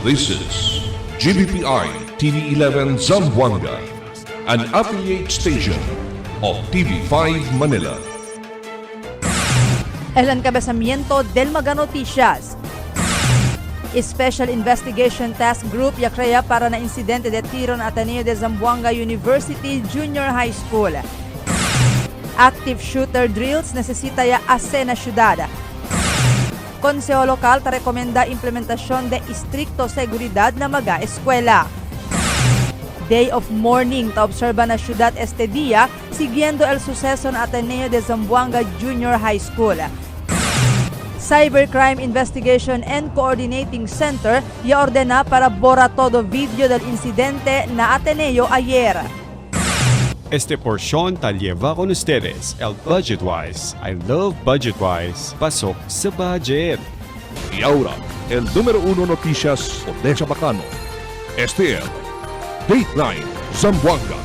This is GBPI TV11 Zamboanga, an affiliate station of TV5 Manila. El encabezamiento del Mga Noticias. Special Investigation Task Group ya crea para na insidente de tiro na Ateneo de Zamboanga University Junior High School. Active shooter drills necesita ya ase na syudad. Konseho lokal ta rekomenda implementasyon de istrikto seguridad na mga eskwela. Day of mourning ta obserba na syudad este día siguiendo el suceso na Ateneo de Zamboanga Junior High School. Cybercrime Investigation and Coordinating Center ya ordena para borra todo video del incidente na Ateneo ayer. Este porción tal lleva con ustedes el Budgetwise. I love Budgetwise. Pasok sa budget. Y ahora, el número 1 noticias Odessa Bacano. Este es Dateline Zamboanga.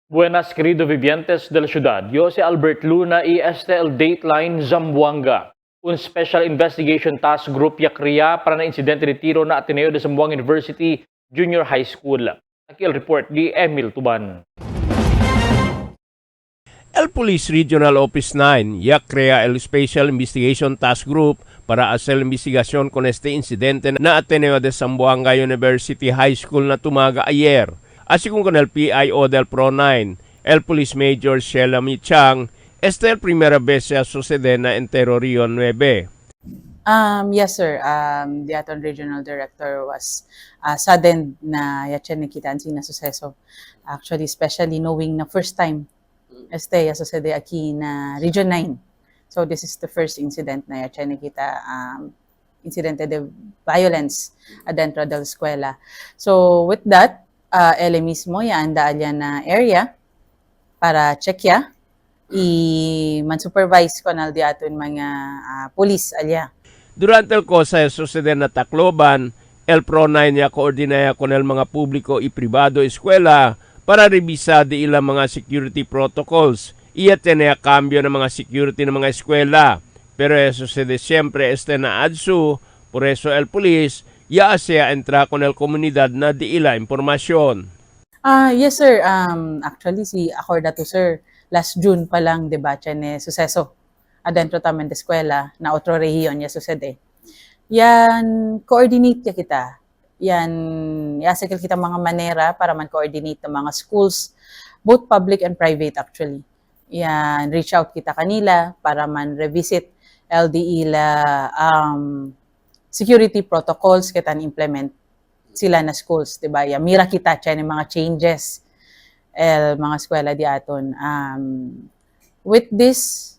Buenas, querido vivientes de la ciudad. Yo si Albert Luna y este el Dateline Zamboanga. Un Special Investigation Task Group ya crea para na insidente de tiro na Ateneo de Zamboanga University Junior High School. Aquí el report ni Emil Tuban. El Police Regional Office 9 ya crea el Special Investigation Task Group para hacer investigación con este incidente na Ateneo de Zamboanga University High School na tumaga ayer. Así como con el PIO del Pro-9, el Police Major Sheila Michang, esta es la primera vez que sucede en Rio 9. Yes, sir. The Aton Regional Director was saddened na yatyan nakitaan si na suseso. Actually, especially knowing na first time este sucede aquí na Region 9. So this is the first incident na yatyan nakita incidente de violence adentro del eskwela. So with that, ele mismo ya anda alya na area para check ya y man-supervise ko na di aton mga police alya. Durante el cosa de suceder na Tacloban, el Pro-9 ya koordinaya con el mga publiko y privado eskwela para revisar di ilang mga security protocols y tenea cambio ng mga security ng mga eskwela. Pero eso sucede siempre este na adsu, por eso el police ya sea entra con el komunidad na di ila impormasyon. Yes, sir. Actually, si Acorda to, sir, last June pa lang, diba, ne suseso adentro tamen de eskwela na otro rehiyon ya sucede. Yan, coordinate ya kita. Yan, yasikil kita mga manera para man-coordinate ng mga schools, both public and private actually. Yan, reach out kita kanila para man-revisit LDE la security protocols kita implement sila na schools, diba? Ya mira kita siya ng mga changes mga eskwela di aton. With this,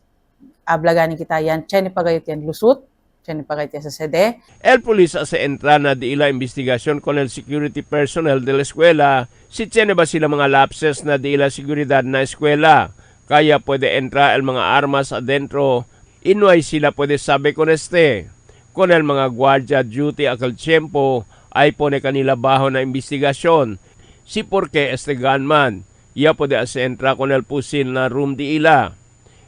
ablagani kita yan, siya ni pagayot yan lusot, siya ni pagayot yan sa sede. El police hace entrar na di ila investigasyon con el security personnel de la eskwela si tiene ba sila mga lapses na di ila seguridad na eskwela. Kaya pwede entrar el mga armas adentro, inuay sila pwede sabi con este. Con el mga guardia duty aquel tiempo ay pone kanila bajo na investigasyon. Si porque este gunman, ya puede hacer entra con el pusil na room di ila.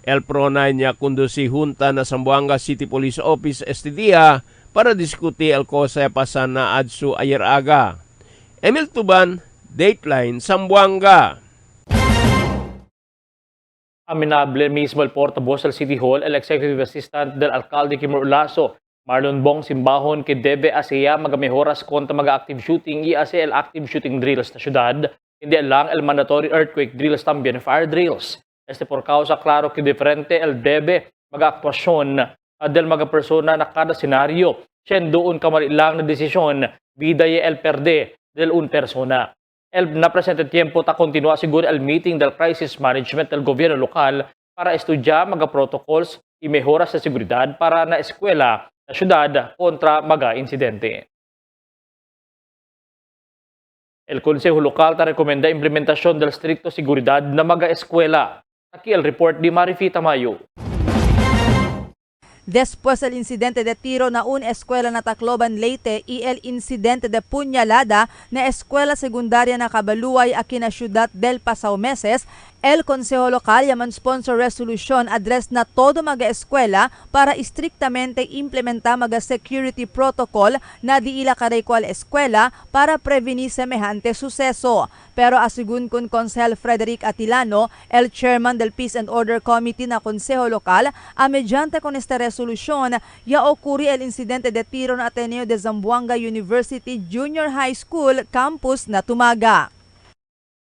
El Pro-9 ya conduci junta na Zamboanga City Police Office este día para diskuti el cosa pasan na adsu ayer aga. Emil Tuban, Dateline Zamboanga. Aminable mismo el portavoz del City Hall, el Executive Assistant del Alcalde Kimur Lasso, Marlon Bong Simbahon que debe asya magamehoras kontra mga active shooting y ase el active shooting drills na syudad, hindi lang el mandatory earthquake drills también fire drills. Este por causa claro que diferente el debe mga aktuasyon del mga persona na kada senaryo, siendo un kamalilang na desisyon, vida y el perde del un persona. El na presente tiempo ta continua siguro el meeting del crisis management del gobierno lokal para estudyar mga protocols y mejoras sa seguridad para na eskwela na syudad kontra mga insidente. El Consejo Local ta rekomenda implementasyon del stricto seguridad na mga-eskwela. Aquí el report di Marifita Mayo. Después del incidente de tiro na una escuela na Tacloban, Leyte y el incidente de puñalada na escuela secundaria na Cabaluay aquí na Ciudad del Pasao Meses, el Consejo Local yaman sponsor resolution address na todo mga eskwela para estrictamente implementar mga security protocol na diila karay kwal eskwela para prevenir semejante suceso. Pero asigun kun Consel Frederick Atilano, el chairman del Peace and Order Committee na Consejo Local, a mediante con esta resolution, ya ocurri el incidente de tiro na Ateneo de Zamboanga University Junior High School campus na Tumaga.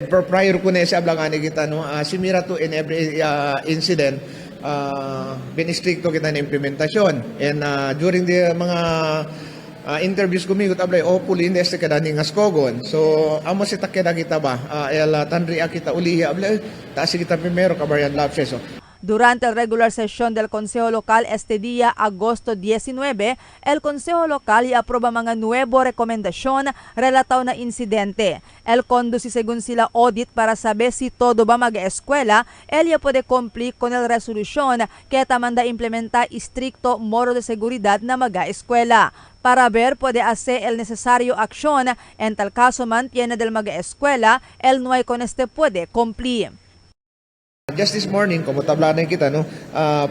Prior ko na sa ablangan kita no, similar to in every incident, binistricto kita na implementasyon. And during the mga interviews ko migot ablay puli hindi sa kada ning askogon. So amo si takeda kita ba el tanri kita ulihi ablay taas kita primero kabayan lapses. Durante el regular sesión del Consejo Local este día, agosto 19, el Consejo Local i-aproba mga nuevo rekomendasyon relataw na insidente. El conduci según sila audit para saber si todo ba mag-eskwela, el ya puede cumplir con el resolución que tamanda implementar estricto moro de seguridad na mag-eskwela. Para ver puede hacer el necesario acción, en tal caso mantiene del mag-eskwela, el no hay con este puede cumplir. Just this morning, como tablanan kita, no,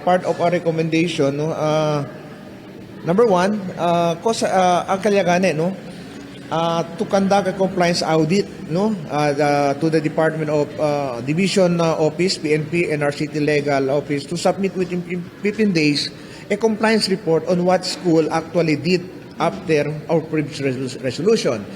part of our recommendation, no, number one, ang kalyagane, no, to conduct a compliance audit, no, to the Department of Division Office, PNP, and our City Legal Office to submit within 15 days a compliance report on what school actually did after our previous resolution.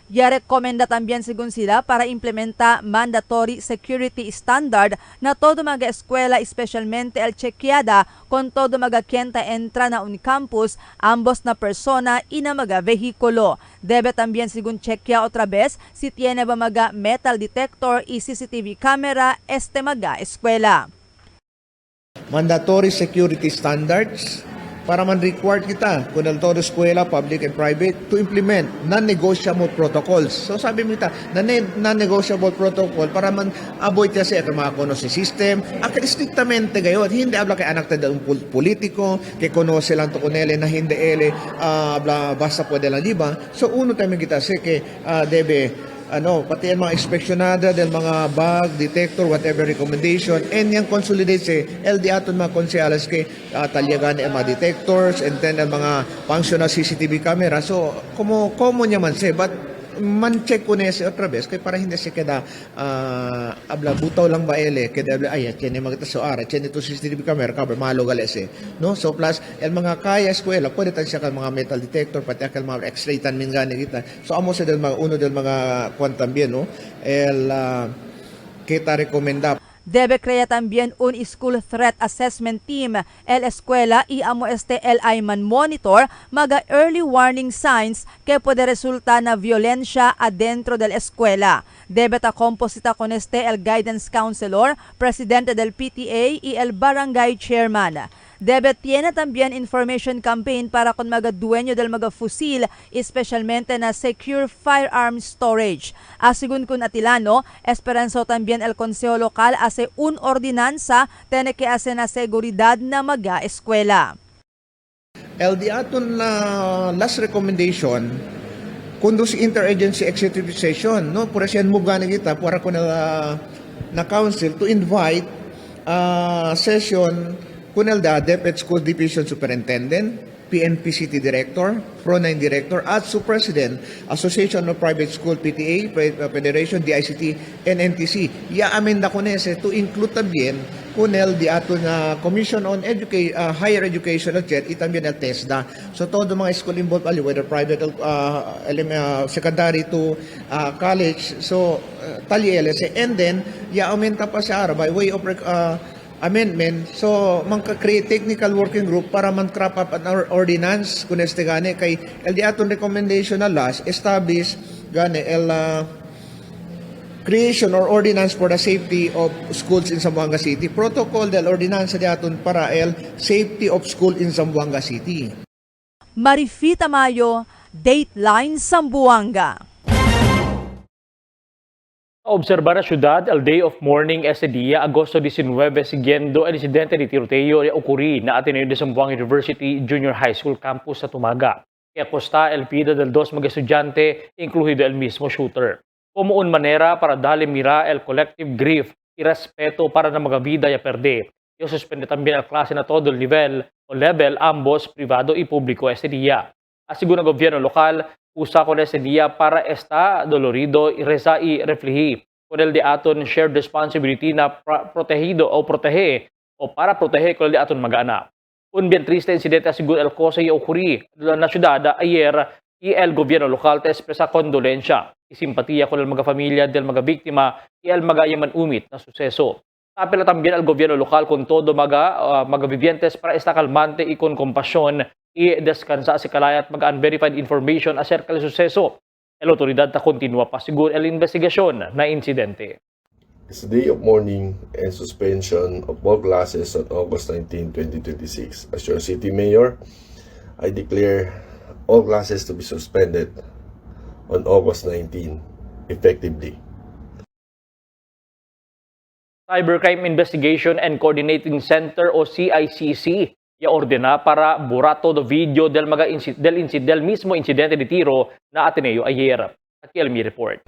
Ya rekomenda también según sila para implementar mandatory security standard na todo mga eskwela, especialmente el chequeada con todo mga quien entra na un campus, ambos na persona y na mga vehikulo. Debe también según chequea otra vez si tiene ba mga metal detector y CCTV camera este mga eskwela. Mandatory security standards para man required kita kung todo eskwela, public and private, to implement non-negotiable protocols. So sabi mo kita, non-negotiable protocol para man avoid kasi at mga kono si system, akal strictamente gayon, hindi abla kay anak tada un politiko, kay konose lang to kunele na hindi ele, basta pwede lang diba? So uno tayo kita si kay debe pati ang mga inspeksyonada del mga bag, detector, whatever recommendation, and yung consolidate si LD aton mga konsehalas kay talyagan ang mga detectors, and then ang mga functional CCTV camera. So, common naman siya, but man-check ko na siya otra vez, kaya para hindi siya kada abla butaw lang ba ele, kaya abla, ay, tiyan yung mga tasoara, tiyan ito CCTV camera, cover, malugal ese. No? So, plus, el mga kaya eskwela, pwede tan siya ka mga metal detector, pati akal mga x-ray tan min gani kita. So, amo sa del mga, uno del mga kwan también, no? Kita rekomenda. Debe crear también un school threat assessment team. El eskwela y amo el Ayman monitor mga early warning signs que puede resultar na violencia adentro del eskwela. Debe ta composita con el guidance counselor, presidente del PTA y el barangay chairman. Debe tiene también information campaign para con mga dueño del mga fusil, especialmente na secure firearm storage. Asigun kun Atilano, esperanzo también el Consejo Local hace un ordinansa tiene que hace na seguridad na mga eskwela. LD aton na last recommendation conduce interagency executive session, no, por siya move gani kita para ko na council to invite session kunel da DepEd School Division Superintendent, PNP City Director, Pro9 Director, at President, Association of Private School PTA, Federation, DICT, and NTC. Ya-amenda ko nese to include también kunel di ato na Commission on Higher Education at JET, itambién el TESDA. So todo mga school involved, whether private, secondary to college, so tali LSE. And then, ya-amenda pa siya by way of amendment, so magka-create technical working group para man-crop up an ordinance kung este gani kay LD aton recommendation na last establish gani creation or ordinance for the safety of schools in Zamboanga City. Protocol del ordinance di aton para el safety of school in Zamboanga City. Marifita Mayo, Dateline Zamboanga. Observar na syudad el day of mourning ese día, Agosto 19, siguiendo el incidente de tiroteo de ocurrí na Ateneo de Zamboanga University Junior High School campus sa Tumaga. Que acosta el vida del dos mga estudyante, incluido el mismo shooter. Como un manera para darle mira el collective grief y respeto para na mga vida ya perde. Y suspende también el clase na todo el level, ambos privado y público ese día. Así na gobierno lokal, usa con ese día para está dolorido y reza y refleji con el de aton shared responsibility na protegido o protege o para proteger con el de aton mag-anak. Un bien triste incidente según el cosa y ocurrí na ciudad ayer y el gobierno local te expresa condolencia y simpatía con el mga familia del mga biktima y el mga yaman umit na suceso. Apela también al gobierno local con todo mga vivientes para estar calmante y con compasión y descansa si kalayat mag-unverified information acerca del suceso. El autoridad ta continua pa según el investigasyon na insidente. It's a day of mourning and suspension of all classes on August 19, 2026. As your city mayor, I declare all classes to be suspended on August 19 effectively. Cybercrime Investigation and Coordinating Center o CICC ordena para burato do video del mismo incidente de tiro na Ateneo ayer. At mi report.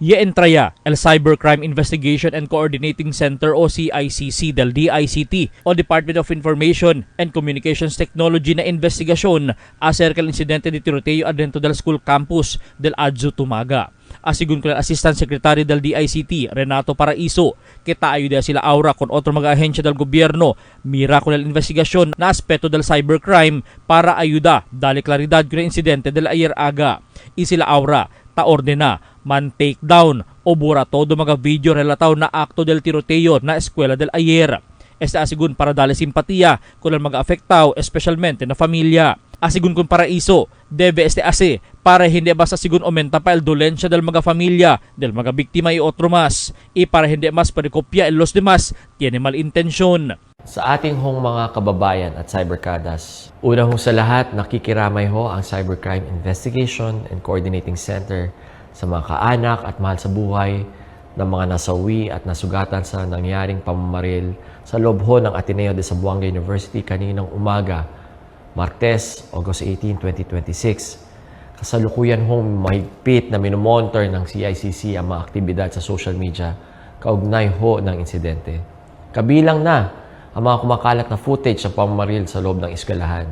Entraya el Cybercrime Investigation and Coordinating Center o CICC del DICT o Department of Information and Communications Technology na investigasyon acerca del insidente de tiroteo adentro del school campus del Adjo Tumaga. Asigun ko Assistant Secretary del DICT Renato Paraiso, kita ayuda sila aura con otro mga ahensya del gobyerno mira con el investigasyon na aspeto del cybercrime para ayuda dali klaridad con el insidente del ayer aga. Isila aura ta ordena man take down o bura todo mga video relataw na akto del tiroteo na eskwela del ayer. Asigun para dali simpatiya con el mga afectaw, especialmente na familia. Asigun kun Paraiso, debe ase para hindi basta sigun aumenta pa el dolensya del mga familia, del mga biktima y otro mas, y para hindi mas perikopya el los demás, tiene malintensyon. Sa ating hong mga kababayan at cyberkadas, una hong sa lahat nakikiramay ho ang Cybercrime Investigation and Coordinating Center sa mga kaanak at mahal sa buhay ng mga nasawi at nasugatan sa nangyaring pamamaril sa loob ho ng Ateneo de Zamboanga University kaninang umaga, Martes, August 18, 2026. Kasalukuyan hong mahigpit na minomonitor ng CICC ang mga aktibidad sa social media kaugnay ho ng insidente. Kabilang na ang mga kumakalat na footage sa pamamaril sa loob ng eskwelahan.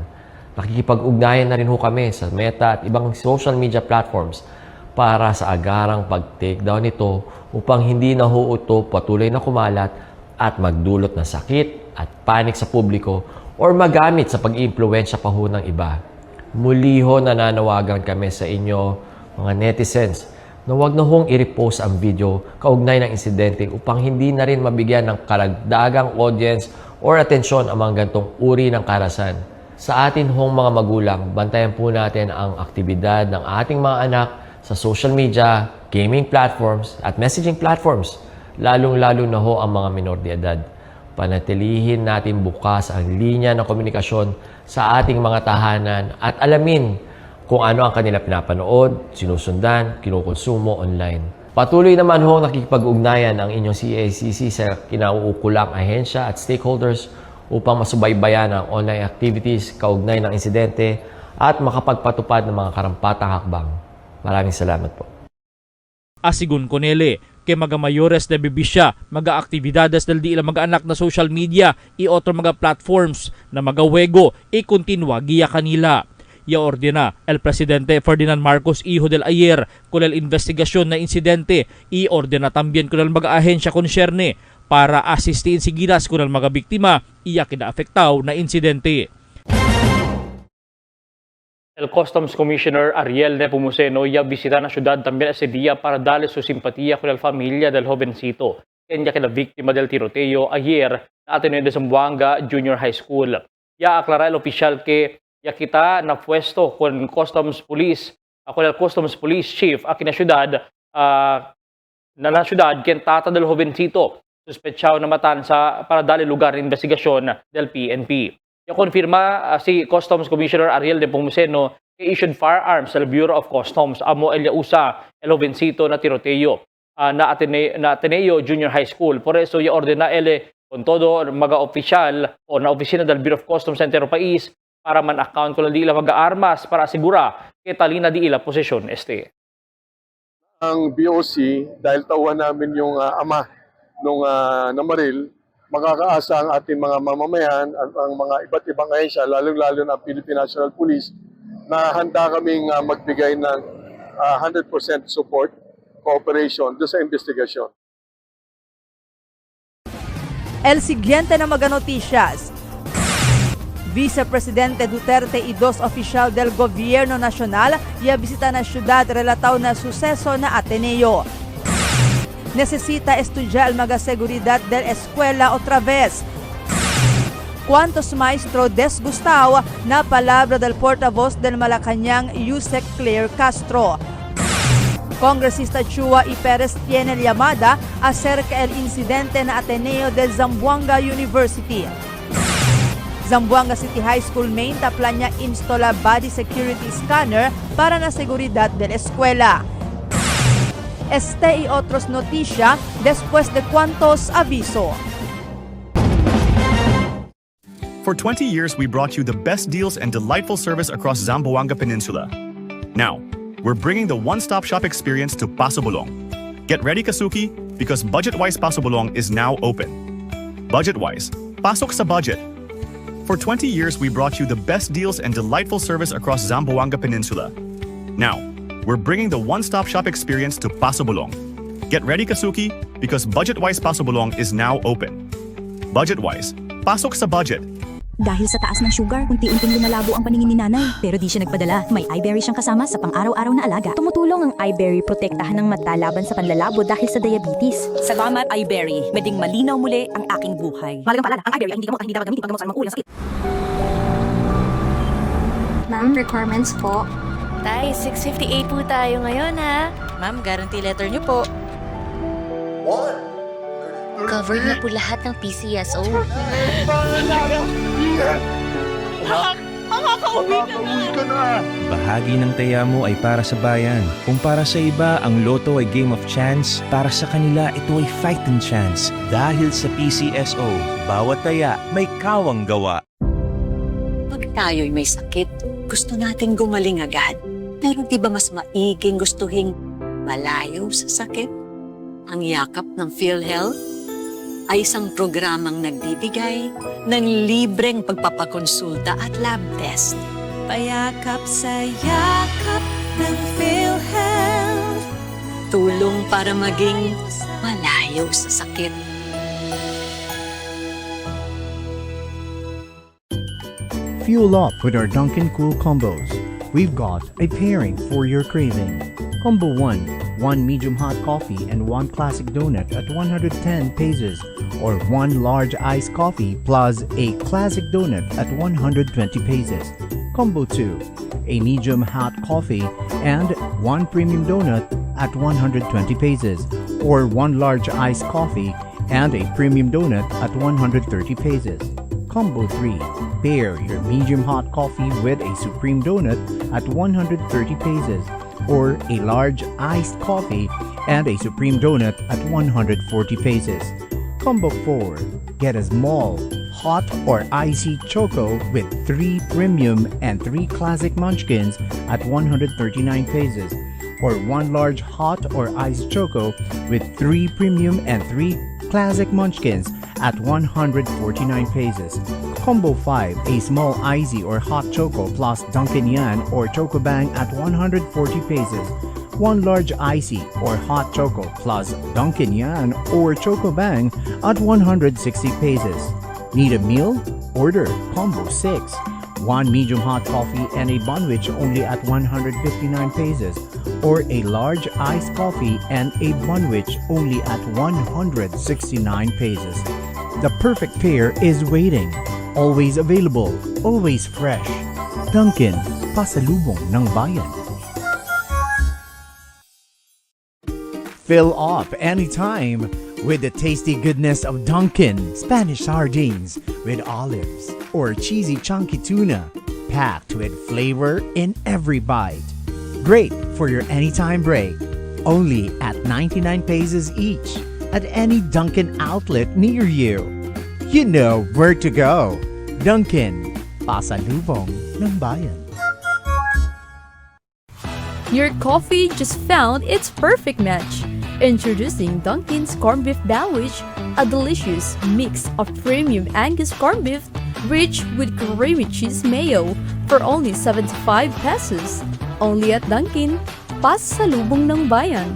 Nakikipag-ugnayan na rin ho kami sa Meta at ibang social media platforms para sa agarang pag-take down nito upang hindi na ho ito patuloy na kumalat at magdulot ng sakit at panik sa publiko or magamit sa pag-iimpluwensya pa ho ng iba. Muli ho nananawagan kami sa inyo, mga netizens, na huwag na hong i-repost ang video kaugnay ng insidente upang hindi na rin mabigyan ng karagdagang audience or atensyon ang mga gantong uri ng karahasan. Sa atin hong mga magulang, bantayan po natin ang aktibidad ng ating mga anak sa social media, gaming platforms at messaging platforms, lalong-lalo na ho ang mga minor de edad. Panatilihin natin bukas ang linya ng komunikasyon sa ating mga tahanan at alamin kung ano ang kanila pinapanood, sinusundan, kinukonsumo online. Patuloy naman ho nakikipag-ugnayan ang inyong CICC sa kinauukulang ahensya at stakeholders upang masubaybayan ang online activities kaugnay ng insidente at makapagpatupad ng mga karampatang hakbang. Maraming salamat po. Asigun konele, ke mga mayores na bibisya, mga aktibidades del di ilang mga anak na social media, i otro mga platforms na mga wego, i-continua giya kanila. Ya ordena el Presidente Ferdinand Marcos Hijo del Ayer con el investigasyon na insidente, i ordena también con el mga ahensya concerne para asistiin sigiras con el mga biktima, iya kinaafektaw na insidente. El Customs Commissioner Ariel Nepomuceno ya visita na ciudad también ese día para darle su simpatía con la familia del jovencito, ya que la víctima del tiroteo ayer na Ateneo de Zamboanga Junior High School. Ya aclara el oficial que ya kita na puesto con Customs Police, con el Customs Police Chief aquí na ciudad, quien tata del jovencito, sospechado na matanza para darle lugar de investigasyon del PNP. Ya konfirma si Customs Commissioner Ariel Nepomuceno issued firearms sa Bureau of Customs amo Eliausa Elovencito na tiroteo na Ateneo Junior High School. Por eso ya ordena con todo mga opisyal o na opisina del Bureau of Customs sa entero país para man-account ko lang di ila mag-armas para asigura que talina di ila posisyon Ang BOC, dahil tauhan namin yung ama nung namaril, makakaasa ang ating mga mamamayan at ang mga iba't ibang ahensya, lalong-lalo na ang Philippine National Police, na handa kaming magbigay ng 100% support, cooperation doon sa investigasyon. El siguiente na mga noticias. Vice-Presidente Duterte y dos oficial del Gobierno Nacional y visita na syudad relataw na suceso na Ateneo. Necesita estudiar mga seguridad del escuela otra vez. ¿Cuántos maestros desgustaw na palabra del portavoz del Malacañang Yusek Claire Castro? Congresista Chua y Perez tiene llamada acerca el incidente na Ateneo de Zamboanga University. Zamboanga City High School main taplan niya installa body security scanner para na seguridad de la escuela. Este y otros noticia después de cuantos aviso. For 20 years, we brought you the best deals and delightful service across Zamboanga Peninsula. Now, we're bringing the one-stop shop experience to Paso Bulong. Get ready, Kasuki, because Budget-Wise Paso Bulong is now open. Budget-Wise, pasok sa budget. For 20 years, we brought you the best deals and delightful service across Zamboanga Peninsula. Now, we're bringing the one-stop shop experience to Paso Bulong. Get ready, Kasuki, because Budget-Wise Paso Bulong is now open. Budget-Wise, pasok sa budget. Dahil sa taas ng sugar, unti-unting lumalabo ang paningin ni nanay. Pero di siya nagpadala. May iBerry siyang kasama sa pang-araw-araw na alaga. Tumutulong ang iBerry protektahan ng mata laban sa panlalabo dahil sa diabetes. Salamat iBerry. Meding malinaw muli ang aking buhay. Malagang paalala, ang iBerry ay hindi gamot at hindi dapat gamitin paggamot sa anumang uri ng sakit. Ma'am, requirements po. Tay, 658 po tayo ngayon ha. Ma'am, guarantee letter niyo po. Covered na po lahat ng PCSO. Makakauwi ka na! Bahagi ng taya mo ay para sa bayan. Kung para sa iba, ang loto ay game of chance, para sa kanila ito ay fighting chance. Dahil sa PCSO, bawat taya may kawang gawa. Pag tayo'y may sakit, gusto natin gumaling agad. Pero di ba mas maiging gustuhin malayo sa sakit? Ang yakap ng PhilHealth ay isang programang nagbibigay ng libreng pagpapakonsulta at lab test. Payakap sa yakap ng PhilHealth. Tulong para maging malayo sa sakit. Fuel up with our Dunkin' Cool combos. We've got a pairing for your craving. Combo 1, 1 medium hot coffee and 1 classic donut at 110 pesos, or 1 large iced coffee plus a classic donut at 120 pesos. Combo 2, a medium hot coffee and 1 premium donut at 120 pesos, or 1 large iced coffee and a premium donut at 130 pesos. Combo 3, pair your medium hot coffee with a supreme donut at 130 pesos, or a large iced coffee and a supreme donut at 140 pesos. Combo 4, get a small, hot or icy choco with 3 premium and 3 classic munchkins at 139 pesos, or 1 large hot or iced choco with 3 premium and 3 classic munchkins at 149 pesos. Combo 5, a small icy or hot choco plus Dunkin' Yan or Choco Bang at 140 pesos. 1 large icy or hot choco plus Dunkin' Yan or Choco Bang at 160 pesos. Need a meal? Order Combo 6. 1 medium hot coffee and a bunwich only at 159 pesos, or a large iced coffee and a bunwich only at 169 pesos. The perfect pair is waiting. Always available, always fresh. Dunkin', pasalubong ng bayan. Fill up anytime with the tasty goodness of Dunkin' Spanish sardines with olives or cheesy chunky tuna. packed with flavor in every bite. Great for your anytime break. Only at 99 pesos each at any Dunkin' outlet near you. You know where to go. Dunkin', pasalubong ng bayan. Your coffee just found its perfect match. Introducing Dunkin's Corned Beef Sandwich, a delicious mix of premium Angus corned beef rich with creamy cheese mayo for only 75 pesos. Only at Dunkin', pasalubong ng bayan.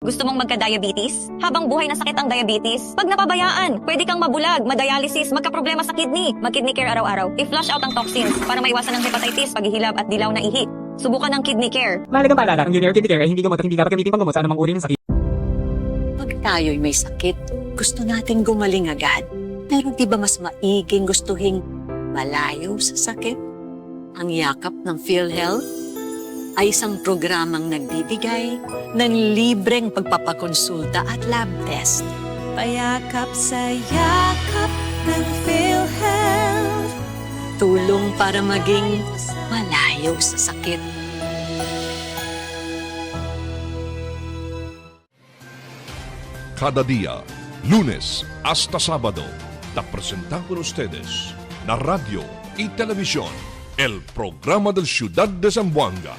Gusto mong magka-diabetes? Habang buhay na sakit ang diabetes, pag napabayaan, pwede kang mabulag, madialysis, magka-problema sa kidney. Mag-kidney care araw-araw. I-flush out ang toxins para maiwasan ang hepatitis, paghihilab at dilaw na ihi. Subukan ang kidney care. Mahalagang paalala, ang Junior Kidney Care ay hindi gamot at hindi dapat gamitin panggamot sa anumang uri ng sakit. Pag tayo'y may sakit, gusto nating gumaling agad. Pero di ba mas maiging gustuhin malayo sa sakit? Ang yakap ng PhilHealth ay isang programang nagbibigay ng libreng pagpapakonsulta at lab test. Payakap sa yakap ng PhilHealth. Tulong para maging malayo sa sakit. Cada día, lunes hasta sábado, te presentamos con ustedes la radio y televisión, el programa del Ciudad de Zamboanga.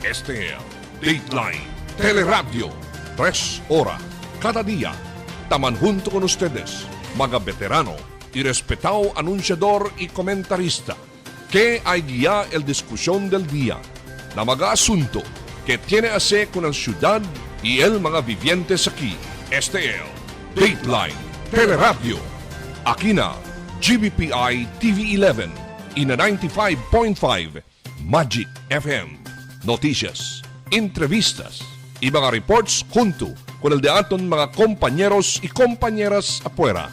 Este es Dateline Teleradio, 3 horas cada día. Taman junto con ustedes, mga veterano y respetado anunciador y comentarista, que hay guía el discusión del día, na mga asunto que tiene a ver con la ciudad y el mga vivientes aquí. Este es Dateline Teleradio. Aquí na GBPI TV11 y na 95.5 Magic FM. Noticias, entrevistas y mga reports junto con el de aton mga compañeros y compañeras afuera.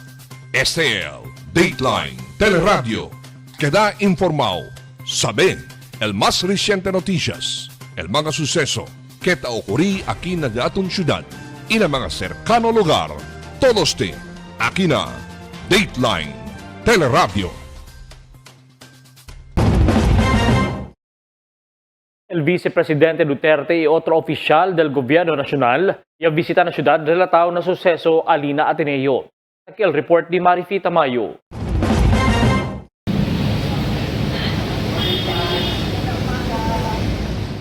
Este es Dateline Teleradio. Queda informado, sabe el más reciente noticias, el mga suceso que te ocurrí aquí na de aton ciudad y na mga cercano lugar. Todos te aquí na Dateline Teleradio. El vicepresidente Duterte y otro oficial del gobierno nacional ya visitan la ciudad relatado na suceso Alina Ateneo. Aquí el report ni Marifita Mayo.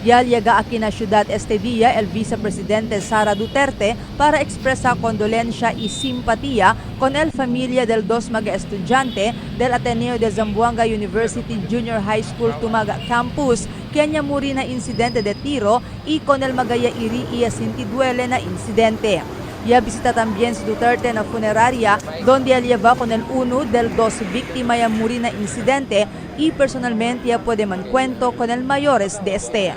Llega aquí na Ciudad Estevilla el vicepresidente Sara Duterte para expresar condolencia y simpatía con el familia del dos mga estudiante del Ateneo de Zamboanga University Junior High School Tumaga Campus que haya muri na incidente de tiro y con el magaya iri y sintiduele na incidente. Ya visita también si Duterte na funeraria donde él lleva con el uno del dos víctima ya muri na incidente y personalmente ya puede mancuento con el mayores de este.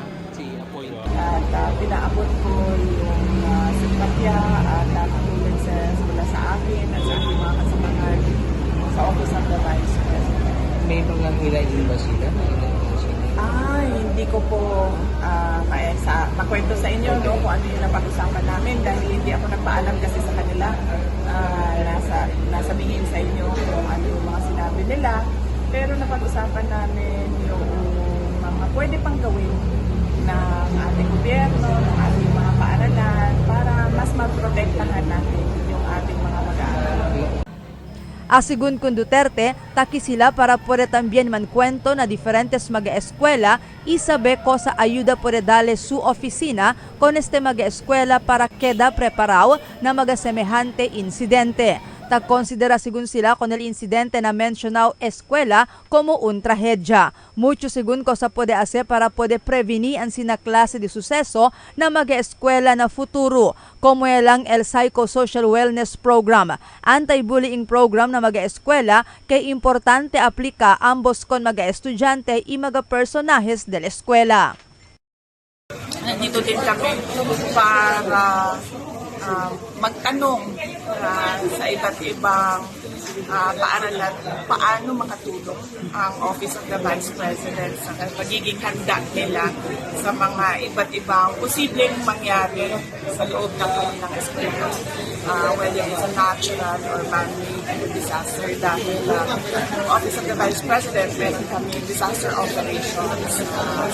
At pinaabot ko yung simpatya at condolences mula sa akin at sa aking mga kasamahan sa Office of the Vice President. May mga hilahin ba sila? Hindi ko po makwento sa inyo kung ano yung napag-usapan namin dahil hindi ako nagpaalam kasi sa kanila. Nasabihin sa inyo kung ano yung mga sinabi nila. Pero napag-usapan namin yung mga pwede pang gawin ng ating gobyerno, ng ating mga paaralan para mas maprotektahan natin yung ating mga mag-aaral. Asigun con Duterte, taki sila para puede también mancuento na diferentes mag-eskwela y sabe cosa ayuda puede darle su oficina con este mag-eskwela para queda preparado na magasemejante incidente. Considera según sila con el incidente na mencionado escuela como un trahedya. Mucho según cosa puede hacer para poder prevenir ang sina klase de suceso na mag-eskwela na futuro, como elang el Psychosocial Wellness Program, anti-bullying program na mag-eskwela kay importante aplika ambos con mag-estudyante y mga-personajes de la eskwela. Nandito din kami para magtanong sa iba't ibang paaralan paano makatulong ang Office of the Vice President sa pagiging handa nila sa mga iba't ibang posibleng mangyari sa loob ng kanilang eskwela. whether it's a natural or man-made disaster dahil Office of the Vice President, meron kami disaster operations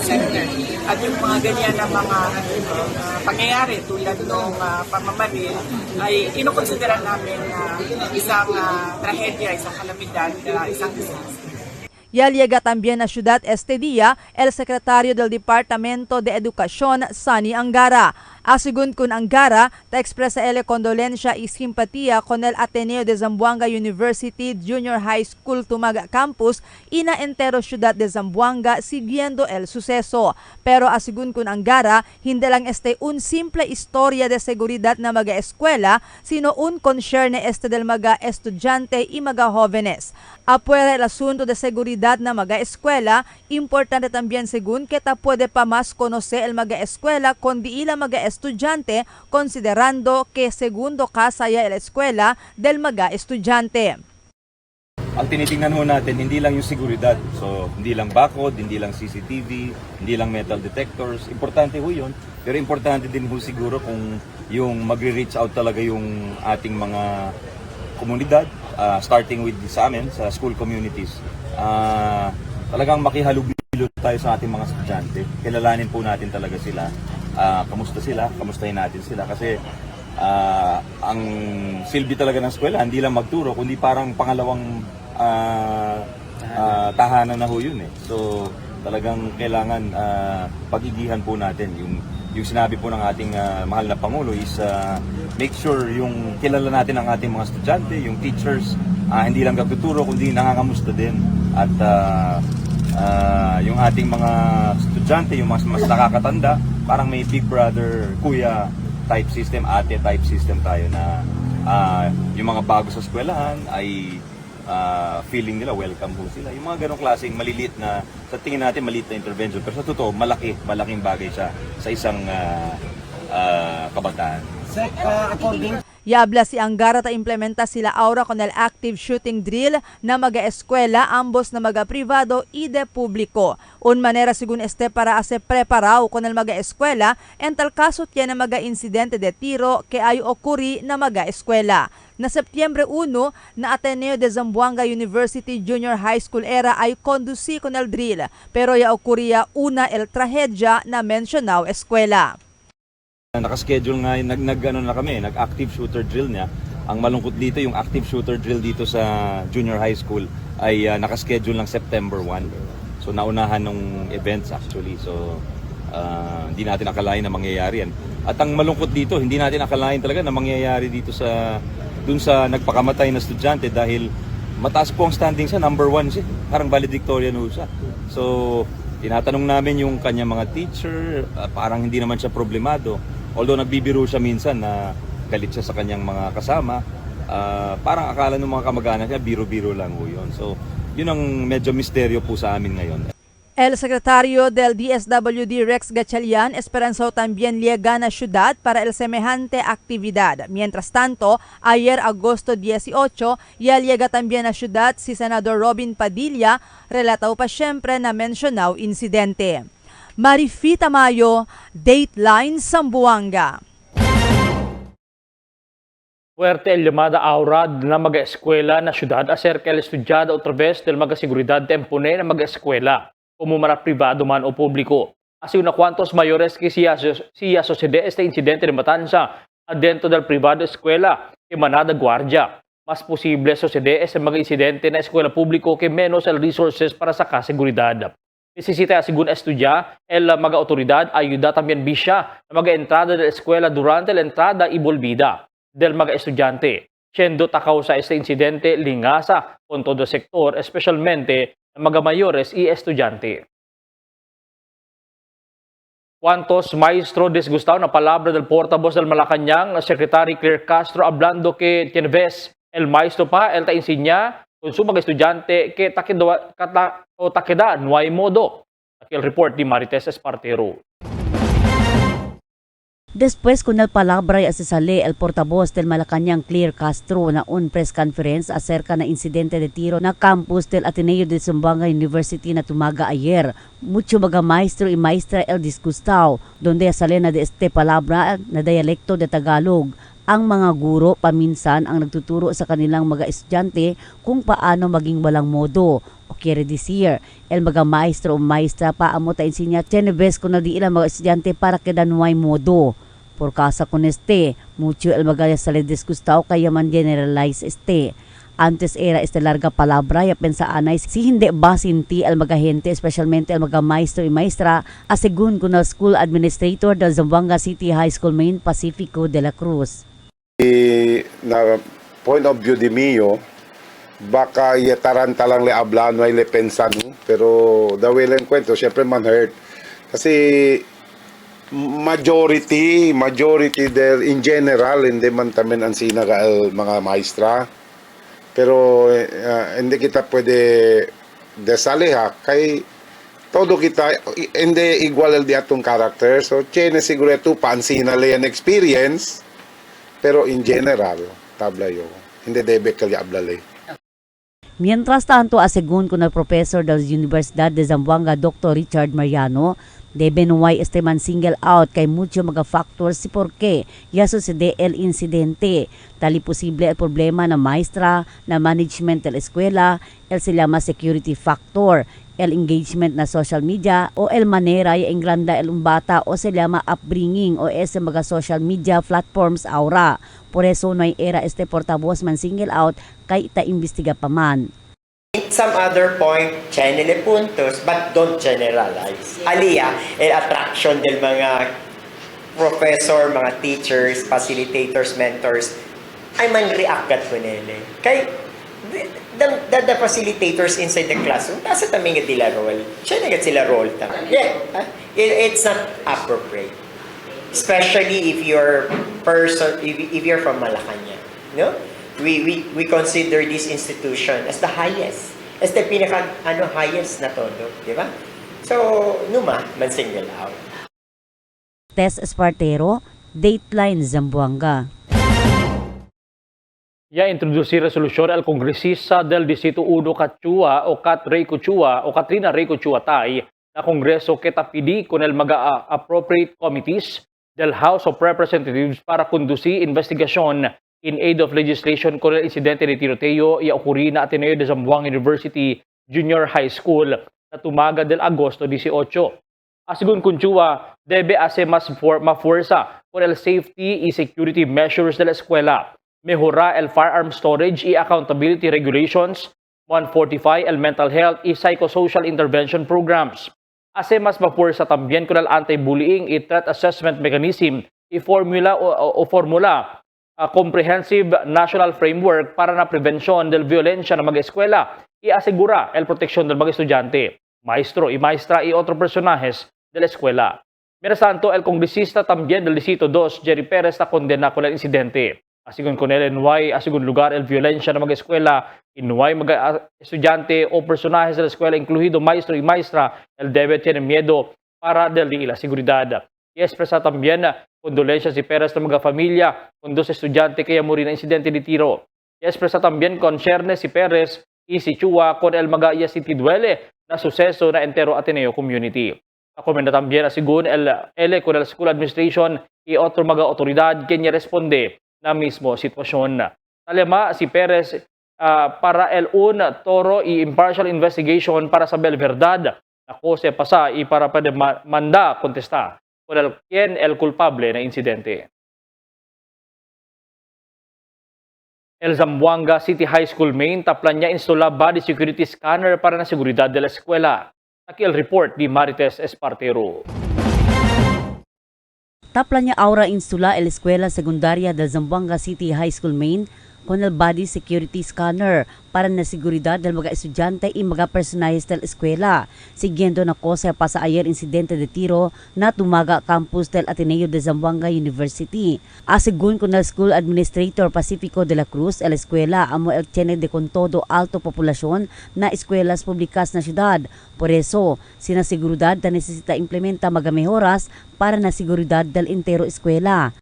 center. At yung mga ganyan na mga pangyayari tulad ng pamamaril ay inukonsidera namin isang trahedya, isang kalamidad, isang disaster. Yallega también a Ciudad este día el secretario del Departamento de Educación, Sunny Angara. Asigun kun Angara, ta expresa ele condolencia y simpatía con el Ateneo de Zamboanga University Junior High School Tumaga Campus y na entero Ciudad de Zamboanga siguiendo el suceso. Pero asigun kun Angara, hindi lang este un simple historia de seguridad na mga eskwela, sino un concerne este del mga estudyante y mga jóvenes. Afuera el asunto de seguridad na mga eskwela, importante también según que ta puede pa más conocer el mga eskwela kundi ila mga estudyante, considerando que segundo casa ya el eskwela del mga estudyante. Ang tinitingnan ho natin, hindi lang yung seguridad. So, hindi lang bakod, hindi lang CCTV, hindi lang metal detectors. Importante ho yun. Pero importante din ho siguro kung yung magre-reach out talaga yung ating mga komunidad, starting with sa amin, sa school communities. Talagang makihalubilo tayo sa ating mga estudyante. Kilalanin po natin talaga sila. Kamusta sila? Kamustahin natin sila. Kasi ang silbi talaga ng eskwela, hindi lang magturo, kundi parang pangalawang tahanan na ho yun eh. So talagang kailangan pag-igihan po natin. Yung sinabi po ng ating mahal na Pangulo is make sure yung kilala natin ang ating mga estudyante, yung teachers, hindi lang nagtuturo kundi nangangamusta din. At yung ating mga estudyante, yung mas nakakatanda, parang may big brother, kuya type system, ate type system tayo na yung mga bago sa eskwelahan ay feeling nila welcome po sila. Yung mga ganong klaseng maliliit na, sa tingin natin maliit na intervention, pero sa totoo, malaking bagay siya sa isang kabataan. Yabla si Angara ta implementa sila aura con el active shooting drill na mga eskwela ambos na mga privado y de publiko. Un manera según este para hacer preparado con el mga eskwela en tal caso tiene mga incidente de tiro que ay ocurri na mga eskwela. Na Septyembre 1, na Ateneo de Zamboanga University Junior High School era ay conduci con el drill, pero ya ocurría una el trahedya na mencionado eskwela. Nakaschedule nga, nag-active shooter drill niya. Ang malungkot dito, yung active shooter drill dito sa junior high school ay nakaschedule ng September 1. So naunahan ng events actually. So hindi natin akalain na mangyayari yan. At ang malungkot dito, hindi natin akalain talaga na mangyayari dito dun sa nagpakamatay na estudyante dahil mataas po ang standing siya, number 1 siya. Parang valedictorian ho siya. So tinatanong namin yung kanya mga teacher, parang hindi naman siya problemado. Although nagbibiro siya minsan na galit siya sa kanyang mga kasama, parang akala ng mga kamag-anak niya, biro-biro lang ho yun. So, yun ang medyo misteryo po sa amin ngayon. El secretario del DSWD Rex Gatchalian esperanzó también llega na ciudad para el semejante actividad. Mientras tanto, ayer agosto 18, ya llega también a ciudad si Senador Robin Padilla, relató pa siyempre na mencionado insidente. Marifita Mayo, Dateline Zamboanga. Fuerte el llamada aurad na mag-eskwela na syudad acerca el estudyado otra vez del mag-seguridad tempone na mag-eskwela, como mara privado man o público. Así una cuantos mayores que siya sucede este incidente de matanza adentro del privado eskwela que manada guardia. Mas posible sucede este mga insidente na eskwela público que menos el resources para sa kaseguridad. Necesita según estudia, el mga autoridad ayuda también bisya na mga entrada de eskwela durante la entrada y volvida del mga estudyante. Siendo takaw sa este incidente lingasa con todo sector, especialmente mga mayores y estudyante. ¿Cuántos maestros disgustaron na palabra del portavoz del Malacañang, Secretary Claire Castro, hablando que tienes el maestro pa, el ta-insinya, con su mga estudyante, que takeda, no hay modo? Aquí el report ni Marites Espartero. Después con el palabra y sale el portavoz del Malacañang Claire Castro na un press conference acerca na incidente de tiro na campus del Ateneo de Zamboanga University na tumaga ayer. Mucho mga maestro y maestra el disgustado, donde sale na de este palabra na dialecto de Tagalog. Ang mga guro paminsan ang nagtuturo sa kanilang mga estudyante kung paano maging walang modo. O quiere decir, el mga maestro o maestra paamo ta enseña chenebes kung na di ilang mga estudyante para que danuay modo. Por casa con mucho el mga sa le disgustao kaya man generalize Antes era larga palabra ya pensaanay si hindi ba sinti el mga gente, especialmente el mga maestro y maestra, asegun con el school administrator del Zamboanga City High School Main Pacifico de la Cruz. Na point of view di mio, baka yataran talang le hablano ay le pensano, pero daw lang kwento, syempre man hurt. Kasi majority there in general, hindi man tamen ang sinaga mga maestra. Pero hindi kita pwede desaliha kay todo kita hindi igual di atong character. So tiene siguro ito pansina le an experience, pero in general tablayo hindi debe kali ablale. Mientras tanto, asegun con el profesor de la Universidad de Zamboanga, Dr. Richard Mariano, debe nuway man single out kay mucho mga factors si por qué ya sucede el incidente. Tali posible el problema na maestra, na management del eskwela, el se llama security factor, el engagement na social media o el manera ya engranda el bata o se llama upbringing o ese mga social media platforms aura. Por eso no hay era portavoz man single out kay ita imbestiga pa man. Some other point, chenele puntos, but don't generalize. Aliya, attraction del mga professor, mga teachers, facilitators, mentors, ay man react kat punele. Kay, the facilitators inside the classroom, nasa taming dilagawal, chenegat sila role tam. Yeah, it's not appropriate. Especially if you're if you're from Malacanang, no? We consider this institution as the highest, as the pinaka highest na todo, di ba? So, man single out. Tess Espartero, Dateline Zamboanga. Ya introducir resolution al kongresista del Distrito 1 Kachua o Kat Ray Kuchua o Katrina Ray Kuchua Tay na kongreso que tapidi con el mga appropriate committees del House of Representatives para conducir investigasyon in aid of legislation con el incidente de tiroteo y ocurri na Ateneo de Zamboanga University Junior High School na tumaga del Agosto 18. Asigun Kunchua, debe hace más mafuerza por el safety y security measures de la escuela, mejora el firearm storage y accountability regulations, 145 el mental health y psychosocial intervention programs. Hace más mafuerza también con el anti-bullying y threat assessment mechanism y formula a comprehensive national framework para na prevensyon del violencia ng mga eskwela y asegura el proteksyon del mga estudyante, maestro y maestra y otros personajes de la escuela. Mientras tanto, el congresista también del Distrito 2, Jerry Perez, na condena con el incidente. Asigun con el NY, asigun lugar el violencia ng mga eskwela, inuway mga estudyante o personajes de la escuela, incluido maestro y maestra, el debe tiene miedo para del de la seguridad. Y expresa también condolencias si Perez ng mga familia con dos estudyante kaya muri na insidente de tiro. Y expresa también concerne si Perez y si Chua con el mga si duele na suceso na entero Ateneo community. Akomenda también asigun el con el school administration y otro mga otoridad kanya responde na mismo sitwasyon. Talema si Perez para el un toro y impartial investigation para saber verdad na kose pasa y para pwede manda contesta con el culpable na insidente. El Zamboanga City High School Main taplan niya instala body security scanner para na seguridad de la eskwela. Aquí el report di Marites Espartero. Taplan niya aura instala el eskwela secundaria del Zamboanga City High School Main con el body security scanner para na seguridad del mga estudyante y mga personajes del eskwela. Siguiendo na cosa pasa ayer incidente de tiro na tumaga campus del Ateneo de Zamboanga University. Asigun con el School Administrator Pacifico de la Cruz, el eskwela amo el tiene de con todo alto populasyon na eskwelas publikas na syudad. Por eso, sinaseguridad na necesita implementa mga mejoras para na seguridad del entero eskwela.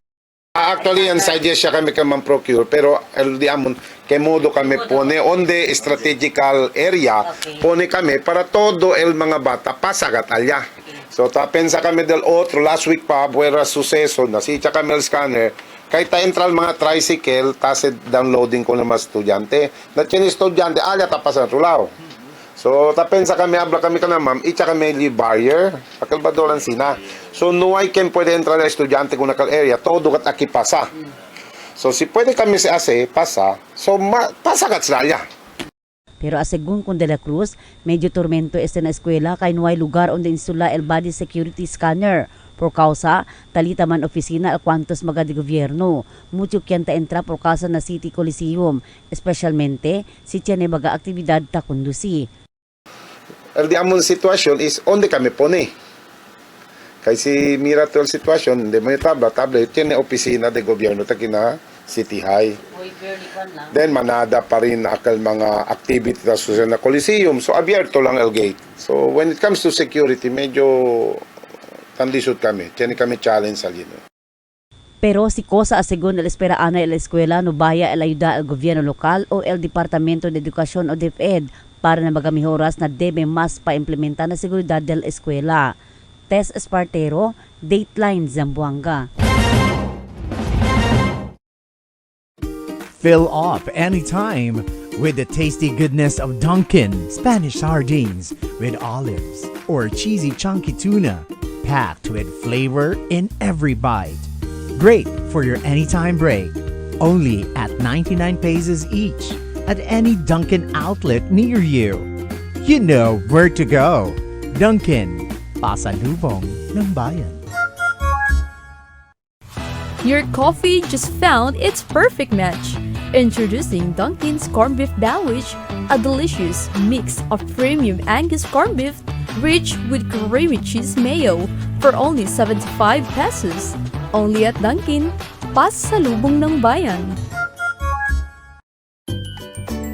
Actually, ang suggestion kami man procure, pero el diamond que modo kami pone on the strategical area, pone kami para todo el mga bata pasagat alya. So, pensa kami del otro, last week pa, buwera suceso, nasitya kami el scanner, Kahit entral mga tricycle, tasid downloading ko ng mga estudyante. Na chini estudyante, alya tapasan tulaw. So, tapensa kami, abla kami ka na ma'am, itcha kami li barrier, pakalbadoran sina. So, nuay ken pwede entrar na estudyante kung nakal area, todo kat aki pasa. So, si pwede kami si ase, pasa, so, pasa kat sila. Pero asegun con De La Cruz, medyo tormento este na eskwela kay nuay lugar onde insula el body security scanner. Por causa, talita man opisina al cuantos mga de gobyerno. Mucho kianta entra por causa na City Coliseum, especialmente si tiene mga aktibidad ta kondusi. El di among sitwasyon is onde kami pone. Kasi mira to el sitwasyon, de may tabla, tiene opisina de gobyerno ta kina City High. Then manada pa rin akal mga activity na susunod na Coliseum. So abierto lang el gate. So when it comes to security, medyo tandisod kami. Tiene kami challenge sa lino. Pero si Cosa asegun el espera ana el eskwela no vaya el ayuda al gobierno lokal o el Departamento de Educación o DepEd para na magamihoras na debe mas pa-implementar na seguridad del eskwela. Tess Espartero, Dateline Zamboanga. Fill up anytime with the tasty goodness of Dunkin' Spanish sardines with olives or cheesy chunky tuna, packed with flavor in every bite. Great for your anytime break. Only at 99 pesos each at any Dunkin' outlet near you. You know where to go. Dunkin', pasalubong ng bayan. Your coffee just found its perfect match. Introducing Dunkin's Corned Beef Sandwich, a delicious mix of premium Angus corned beef rich with creamy cheese mayo for only 75 pesos. Only at Dunkin, pasalubong ng bayan.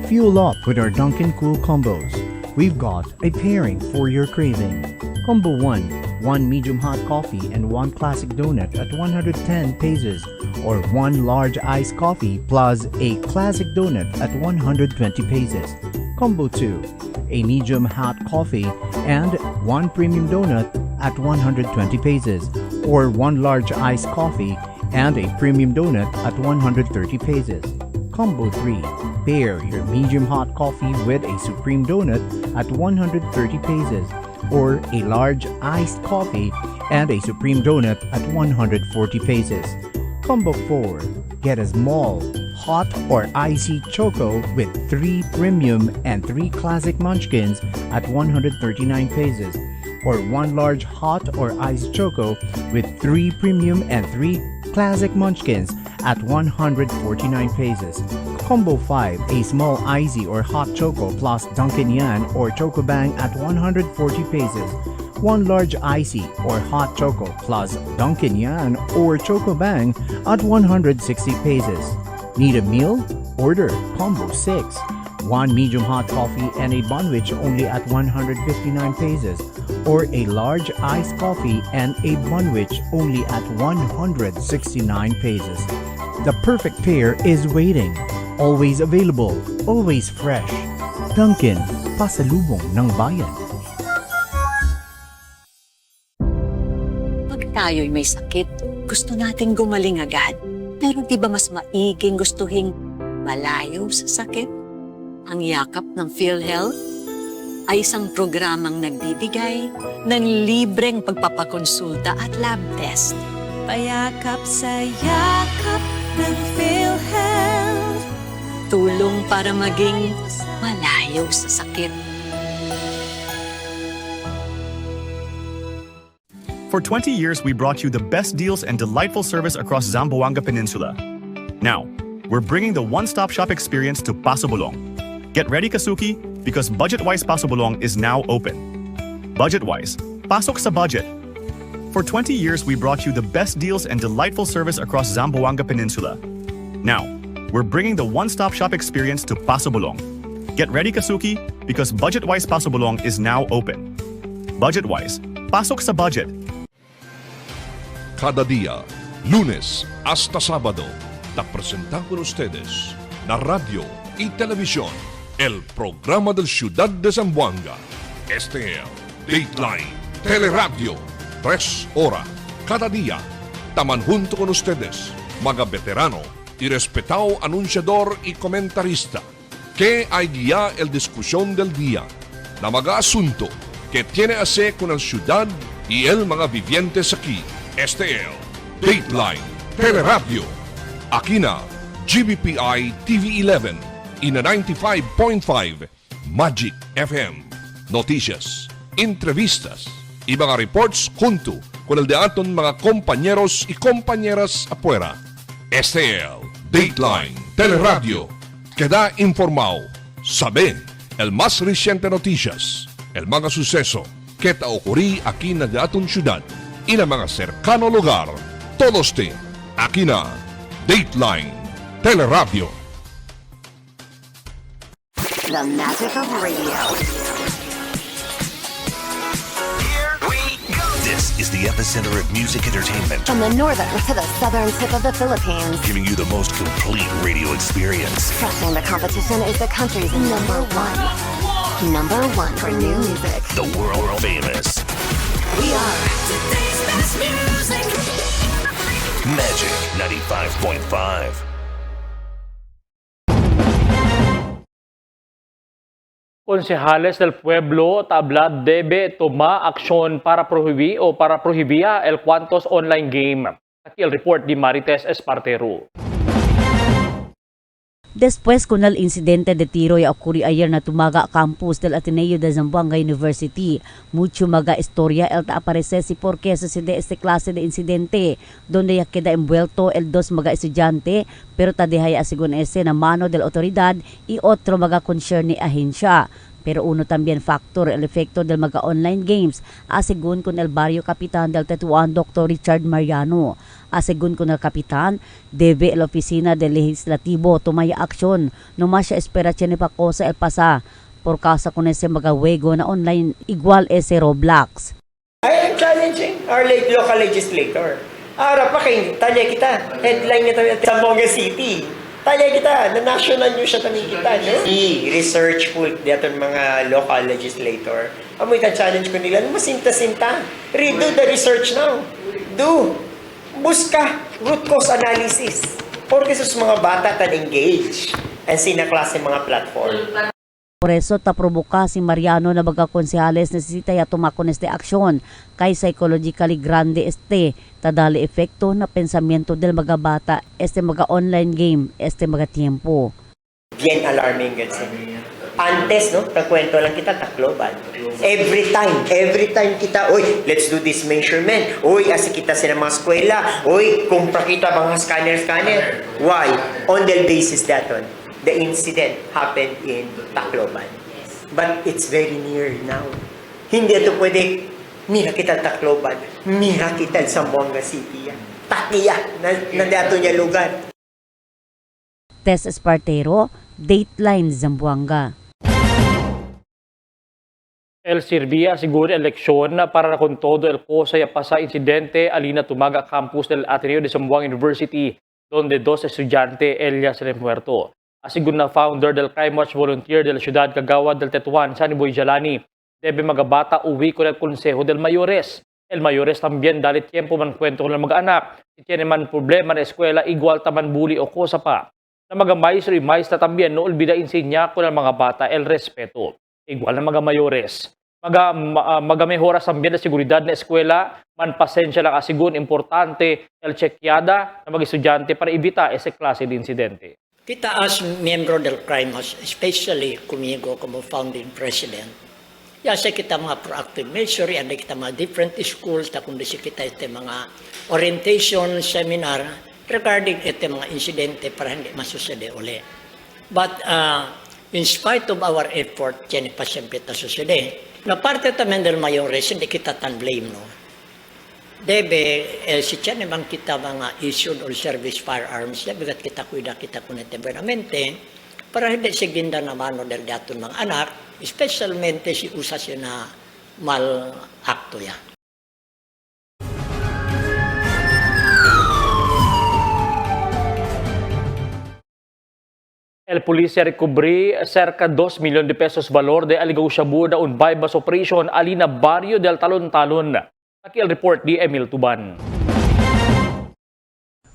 Fuel up with our Dunkin' Cool Combos. We've got a pairing for your craving. Combo 1, 1 medium hot coffee and 1 classic donut at 110 pesos, or 1 large iced coffee plus a classic donut at 120 pesos. Combo 2, a medium hot coffee and 1 premium donut at 120 pesos, or 1 large iced coffee and a premium donut at 130 pesos. Combo 3, pair your medium hot coffee with a supreme donut at 130 pesos, or a large iced coffee and a supreme donut at 140 pesos. Combo 4, get a small, hot or icy choco with 3 premium and 3 classic munchkins at 139 pesos, or 1 large hot or iced choco with 3 premium and 3 classic munchkins at 149 pesos. Combo 5, a small icy or hot choco plus Dunkin' Yan or Choco Bang at 140 pesos. 1 large icy or hot choco plus Dunkin' Yan or Choco Bang at 160 pesos. Need a meal? Order Combo 6. 1 medium hot coffee and a bunwich only at 159 pesos, or a large iced coffee and a bunwich only at 169 pesos. The perfect pair is waiting. Always available, always fresh. Dunkin', pasalubong ng bayan. Pag tayo'y may sakit, gusto nating gumaling agad. Pero di ba mas maiging gustuhin malayo sa sakit? Ang yakap ng PhilHealth ay isang programang nagbibigay ng libreng pagpapakonsulta at lab test. Payakap sa yakap ng PhilHealth. Tulong para maging malayo sa sakit. For 20 years, we brought you the best deals and delightful service across Zamboanga Peninsula. Now, we're bringing the one-stop shop experience to Paso Bulong. Get ready, Kasuki, because Budget-Wise Paso Bulong is now open. Budget-Wise, pasok sa budget. For 20 years, we brought you the best deals and delightful service across Zamboanga Peninsula. Now, we're bringing the one-stop shop experience to Paso Bulong. Get ready, Kasuki, because Budget-Wise Paso Bulong is now open. Budget-Wise, pasok sa budget. Cada día, lunes hasta sábado, te presentamos con ustedes la radio y televisión, el programa del Ciudad de Zamboanga. Este es Dateline Teleradio, 3 horas cada día. Taman junto con ustedes, mga veterano y respetado anunciador y comentarista que hay guía el discusión del día na mga asunto que tiene ase con la ciudad y el mga vivientes aquí. Este el Dateline Teleradio. Aquí na GBPI TV11 y na 95.5 Magic FM. Noticias, entrevistas y mga reports junto con el de aton mga compañeros y compañeras afuera. Este el Dateline Teleradio. Queda informado, sabe el más reciente noticias, el mga suceso que ta ocurrí aquí na de aton ciudad y na mga cercano lugar. Todos te aquí na Dateline Teleradio. The magic of radio. This is the epicenter of music entertainment, From the northern to the southern tip of the Philippines. giving you the most complete radio experience. Crushing the competition is the country's number one. Number one for new music. The world famous We are today's best music. Magic 95.5. Konsehales del pueblo tabla debe tomar acción para prohibir o para prohibir el cuantos online game. Aquí el report de Marites Espartero. Después con el incidente de tiro ya ocurrió ayer na tumaga campus del Ateneo de Zamboanga University. Mucho maga historia el ta aparece si por qué sucede este clase de incidente, donde ya queda envuelto el dos maga estudiante, pero ta dehaya según ese na mano de la autoridad y otro maga concerne ahensya. Pero uno también factor el efecto del mga online games, según con el barrio kapitan del Tetuan Dr. Richard Mariano. Según con el kapitan, debe la oficina del legislativo tumaya aksyon no más siya espera tiene pa cosa el pasa por causa con ese mga wego na online igual ese Roblox. I am challenging our local legislator. Ara pa kayo, talya kita. Headline nito sa Zamboanga City. Talya kita, na national news siya tanin kita, no? I-research po dito mga local legislator. Amoy ta challenge ko nila, masinta-sinta. Redo the research now. Do. Buska root cause analysis. Porque sa mga bata tan engage and sinaklase mga platform. Por eso taprobuka si Mariano na mga konsehales necesita ya tumakon este aksyon kay psychologically grande este tadali efekto na pensamiento del mga bata este mga online game este mga tiempo. Bien alarming kasi. Antes, no, pagkwento lang kita, global. Every time kita, oy, let's do this measurement. Oy, asi kita sa mga eskwela. Oy, kumpra kita mga scanner. Why? On the basis that one, the incident happened in Tacloban. But it's very near now. Hindi ito pwede, mira kita Tacloban, mira kita sa Zamboanga City. Takiya, na dato niya lugar. Tess Espartero, Dateline Zamboanga. El Sirbia siguro eleksyon para con todo el cosa ya pasa incidente alina tumaga campus del Ateneo de Zamboanga University donde dos estudiantes ya se muerto. Asigun na founder del Crime Watch Volunteer de la Ciudad Kagawad del Tetuan, Sunny Boy Jalani, debe mga bata uwi con el Consejo del Mayores. El Mayores también dali tiempo man kwento ng mga anak. Si tiene man problema na eskwela, igual taman bully o cosa pa. Na mga maestro y maestra también no olvida enseñar con el mga bata el respeto. Igual na mga mayores. Magamehoras también na seguridad na eskwela, man pasensya lang asigun, importante el chequeada na mga estudyante para evita ese klase de incidente. Kita as miyembro del Crime Watch, especially kumigo como founding president, yasa kita mga proactive measure, anda kita mga different schools, kundi kita ite mga orientation seminar regarding ite mga insidente para hindi masusede uli. But in spite of our effort, yan pa siyempre ta susede. Na parte también del mayores, hindi kita tan blame, no? Debe, si tiyan naman kita mga issued or service firearms, debe kita kuida kita kunete buenamente, para hindi siginda naman no del daton mga anak, especialmente si usa siya na mal akto ya. El policía recubrí cerca 2 millones de pesos valor de aligao shabu na un bypass operation alina barrio del Talon-Talon. Aquí el report di Emil Tuban.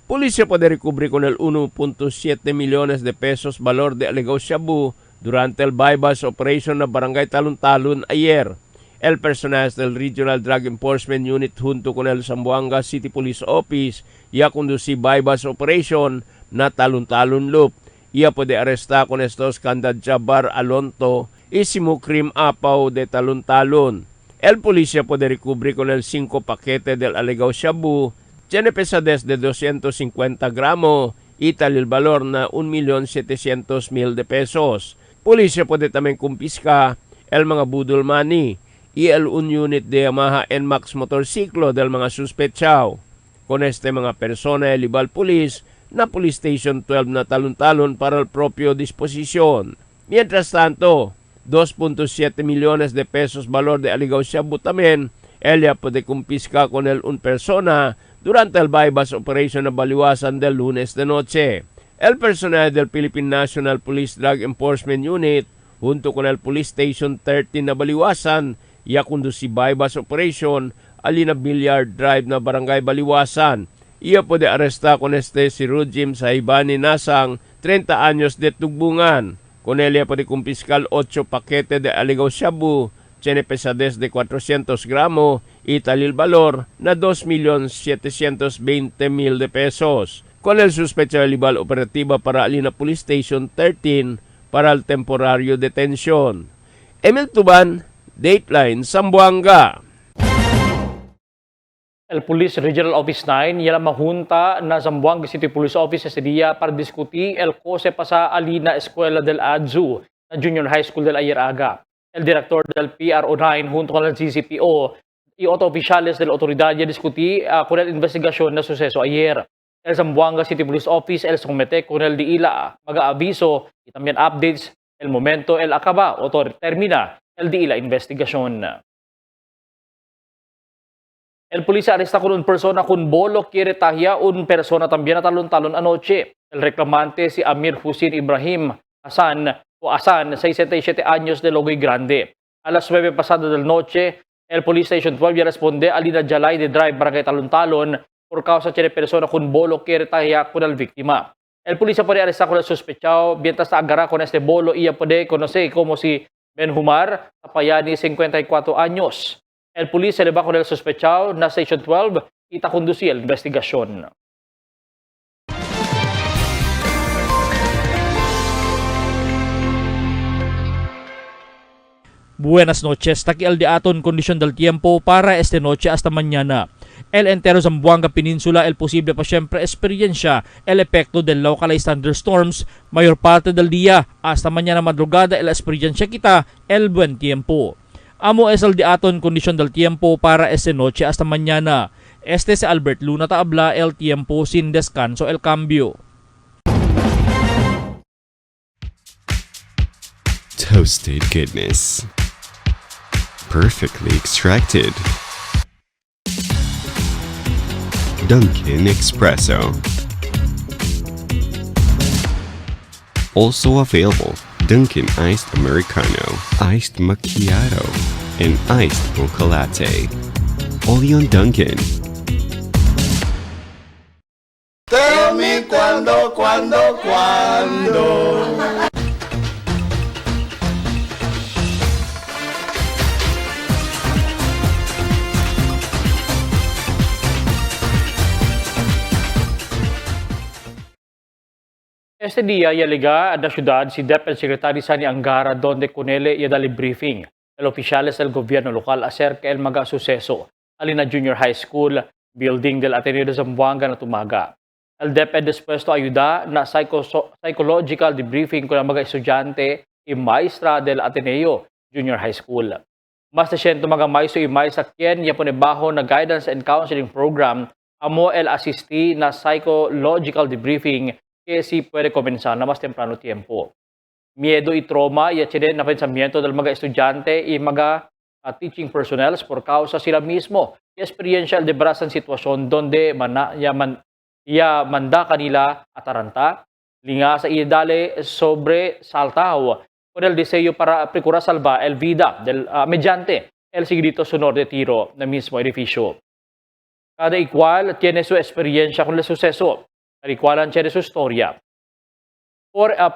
Policía puede recubrir con el 1.7 millones de pesos valor de alegado shabu durante el bypass operation na Barangay Talon-Talon ayer. El personal del Regional Drug Enforcement Unit junto con el Zamboanga City Police Office ya conducí bypass operation na Talon-Talon Loop. Ia puede arrestar con estos Kandad Jabbar Alonto y Simukrim Apaw de Talon-Talon. El policía puede recubrir con el 5 paquete del alegado shabu, tiene pesadez de 250 gramos y tal el valor na 1,700,000 de pesos. Polisya puede también kumpiska el mga budol money y el un unit de Yamaha NMAX motorsiklo del mga suspetsyaw. Con este mga persona elibal pulis na Police Station 12 na Talon-Talon para el propio disposisyon. Mientras tanto, 2.7 millones de pesos valor de aligao shabu también, ella puede kumpiska con el un persona durante el bypass operation na baliwasan del lunes de noche. El personal del Philippine National Police Drug Enforcement Unit junto con el Police Station 13 na baliwasan ya conduci bypass operation alina Billiard Drive na Barangay Baliwasan. Ia puede arresta con este si Rujim Saibani Nasang 30 años de tugbungan. Con él puede kumpiskal 8 paquete de aligao shabu, tiene pesadez de 400 gramos y talil valor na 2,720,000 de pesos. Con el sospecha libal operativa para Alina Police Station 13 para el temporario detención. Emil Tuban, Dateline, Zamboanga. El Police Regional Office 9 ya mahunta na Zamboanga City Police Office ese día para discutir el cose pasa Alina Escuela del Adzu na Junior High School del Ayeraga. El director del PRO9 junto con el CCPO y otros oficiales de la autoridad ya discutí con el investigación na suceso ayer. El Zamboanga City Police Office el somete con el DILA mag-aviso y también updates el momento el acaba o termina el DILA investigación. El policía arresta con una persona con bolo quiere tahya un persona también a Talon-Talon anoche. El reclamante si Amir Hussein Ibrahim Hasan, 67 años de Logoy Grande. A las 9 pasada del noche, el Police Station 12 ya responde a Lina Jalay de Drive Barangay Talon-Talon por causa de persona con bolo quiere tahya con el víctima. El policía puede arrestar con el sospechado mientras agarra con este bolo y puede conocer como si Ben Humar Tapayani, 54 años. El policía le va con el sospechado na Station 12 y ta conducir la investigación. Buenas noches, takial de aton kondisyon del tiempo para esta noche hasta mañana. El entero Zamboanga Peninsula, el posible pa siempre experiencia el efecto del localized thunderstorms mayor parte del día hasta mañana madrugada el experiencia kita el buen tiempo. Amo es el de aton kondisyon del tiempo para esta noche hasta mañana. Este es Albert Luna Taabla, el tiempo sin descanso el cambio. Toasted goodness. Perfectly extracted. Dunkin' Espresso. Also available, Dunkin' Iced Americano, Iced Macchiato, and Iced Mocha Latte. Only on Dunkin'. Tell me cuando. Este día ya liga a la ciudad si DepEd Secretary Sani Angara donde con él ya dali briefing el oficiales del gobierno local acerca el mga suceso alina Junior High School building del Ateneo de Zamboanga na tumaga. El DepEd dispuesto ayuda na psychological debriefing con ang mga estudyante y maestra del Ateneo Junior High School. Mas de 100 mga maestro y maestra quien ya ponebaho na guidance and counseling program amo el asisti na psychological debriefing que si puede comenzar na mas temprano tiempo. Miedo y trauma y na pensamiento del mga estudyante y mga teaching personnel por causa sila mismo y experiencia de brasan sitwasyon donde manda kanila ataranta, linga sa idale sobre saltaw con el deseo para procurar salvar el vida del mediante el sigrito sonor de tiro del mismo edificio. Cada igual tiene su experiencia con el suceso. Tarikwalan siya de su storya.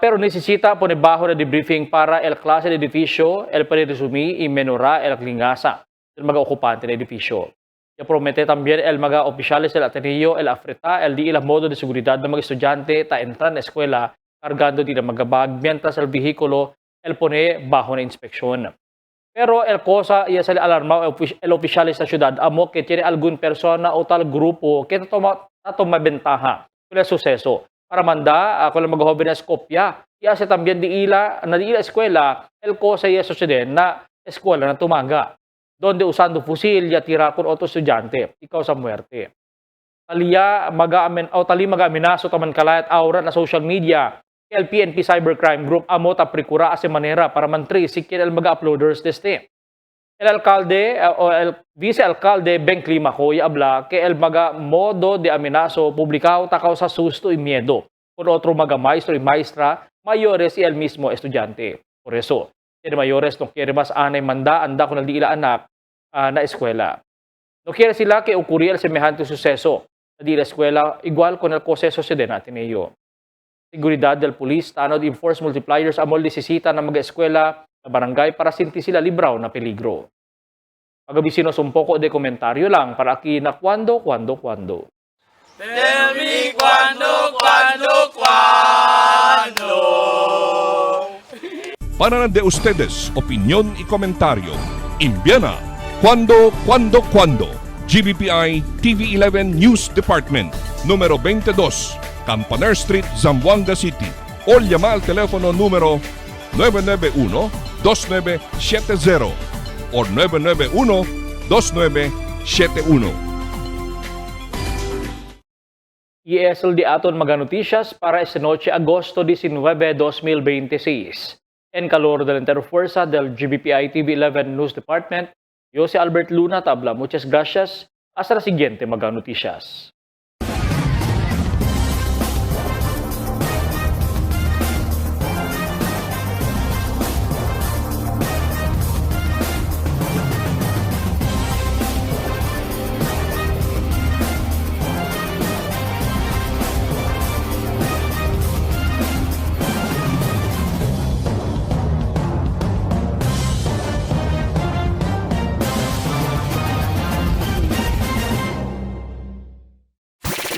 Pero necesita pone bajo de debriefing para el clase de edificio, el puede resumir y mejorar el klingasa del mga ocupante del edificio. Ya promete también el mga oficiales del Ateneo, el afreta, el di ilang modo de seguridad ng mga estudyante ta entran na eskwela cargando di na mga bag mientras el vehículo el pone bajo na inspeksyon. Pero el cosa ya se le alarma el oficiales sa syudad amo que tiene algún persona o tal grupo que toma ventaja con el suceso para manda con el mga jóvenes kopya. Ya se también di ila eskwela el cosa ya sucede na eskwela na tumaga. Donde usando fusil ya tira con otro estudyante, ikaw sa muerte. Tali mag-aminaso taman kalayat aura na social media, el PNP Cybercrime Group amo ta precura ase manera para mantri sikir el mga-uploaders deste. El alcalde o el vice-alcalde Ben Climaco ya habla que el mga modo de amenazo publicado ta causa susto y miedo con otro mga maestro y maestra mayores y el mismo estudiante. Por eso, tiene mayores no quiere mas anay manda anda con el di ila anak na eskwela. No quiere sila que ocurriera el semejante suceso na di la eskwela igual con el proceso se den Ateneo. Seguridad del police tanod enforce multipliers amol disisita ng mga eskwela na barangay para sinti sila libraw na peligro. Pagabisinos un poco de komentaryo lang para aquí na cuando. Tell me cuando. Para de ustedes, opinión y comentario. Envíana cuando. GBPI TV11 News Department, número 22, Campaner Street, Zamboanga City. O llama al teléfono número 991-2970 o 991-2971. Y es el de aton mga noticias para esta noche, agosto 19, 2026. En calor de la interfuerza del GBPI TV11 News Department, yo si Albert Luna Tabla. Muchas gracias. Hasta la siguiente mga noticias.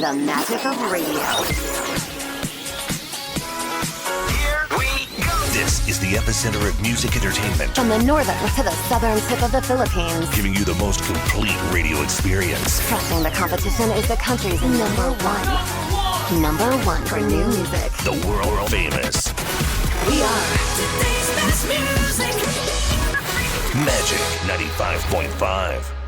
The magic of radio. This is the epicenter of music entertainment, From the northern to the southern tip of the Philippines. giving you the most complete radio experience. Crushing the competition is the country's number one. Number one for new music. The world famous We are Magic 95.5.